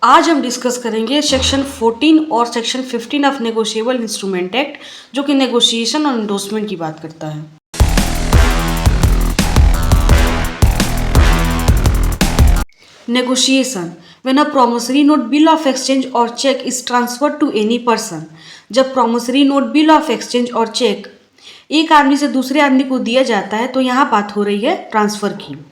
आज हम डिस्कस करेंगे सेक्शन 14 और section 15 of negotiable instrument act, जो कि नेगोशिएशन और इंडोर्समेंट की बात करता है। Negotiation when a promissory note, bill of exchange और cheque is transferred to any person. जब promissory note, bill of exchange और चेक एक आदमी से दूसरे आदमी को दिया जाता है, तो यहाँ बात हो रही है ट्रांसफर की।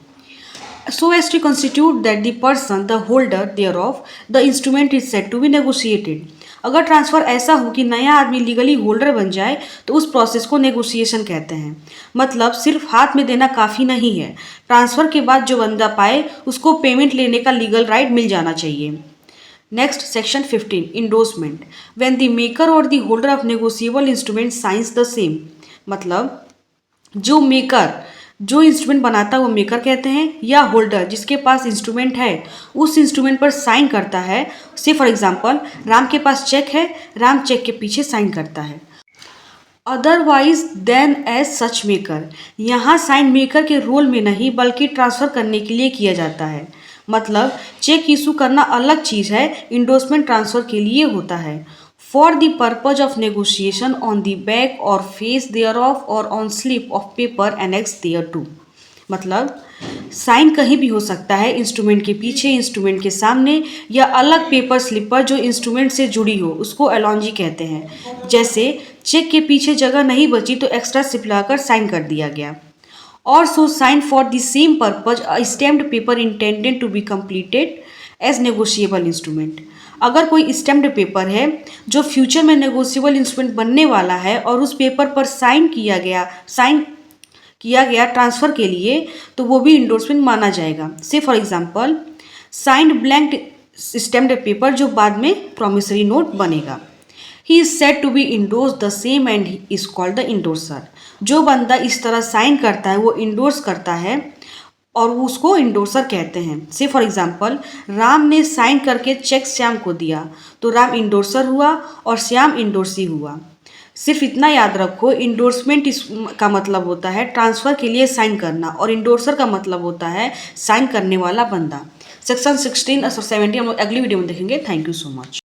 So as to constitute that the person, the holder thereof, the instrument is said to be negotiated। अगर ट्रांसफ़र ऐसा हो कि नया आदमी लीगली होल्डर बन जाए, तो उस प्रोसेस को नेगोशिएशन कहते हैं। मतलब सिर्फ हाथ में देना काफ़ी नहीं है, ट्रांसफ़र के बाद जो बंदा पाए उसको पेमेंट लेने का लीगल राइट मिल जाना चाहिए। Next section 15 endorsement when the maker और the holder of negotiable instrument signs the same. मतलब जो इंस्ट्रूमेंट बनाता है वो मेकर कहते हैं, या होल्डर जिसके पास इंस्ट्रूमेंट है उस इंस्ट्रूमेंट पर साइन करता है। से फॉर एग्जांपल राम के पास चेक है, राम चेक के पीछे साइन करता है। Otherwise then as such maker, यहाँ साइन मेकर के रोल में नहीं बल्कि ट्रांसफ़र करने के लिए किया जाता है। मतलब चेक इशू करना अलग चीज़ है, इंडोर्समेंट ट्रांसफ़र के लिए होता है। For the purpose of negotiation on the back or face thereof or on slip of paper annex thereto. मतलब साइन कहीं भी हो सकता है, इंस्ट्रूमेंट के पीछे, इंस्ट्रूमेंट के सामने, या अलग पेपर स्लिप पर जो इंस्ट्रूमेंट से जुड़ी हो, उसको एलॉन्जी कहते हैं। जैसे चेक के पीछे जगह नहीं बची तो एक्स्ट्रा स्लिप लगाकर साइन कर दिया गया। और so sign for the same purpose a stamped paper intended to be completed as negotiable instrument. अगर कोई स्टैम्प्ड पेपर है जो फ्यूचर में नेगोशिएबल इंस्ट्रूमेंट बनने वाला है और उस पेपर पर साइन किया गया ट्रांसफ़र के लिए, तो वो भी इंडोर्समेंट माना जाएगा। से for example signed blank stamped paper जो बाद में प्रॉमिसरी नोट बनेगा। He is said to be endorse the same and is called the endorser. जो बंदा इस तरह साइन करता है वो इंडोर्स करता है और उसको इंडोर्सर कहते हैं। से फॉर एग्जांपल राम ने साइन करके चेक श्याम को दिया, तो राम इंडोर्सर हुआ और श्याम इंडोर्सी हुआ। सिर्फ इतना याद रखो, इंडोर्समेंट का मतलब होता है ट्रांसफ़र के लिए साइन करना, और इंडोर्सर का मतलब होता है साइन करने वाला बंदा। सेक्शन 16 और 17 हम लोग अगली वीडियो में देखेंगे। Thank you so much.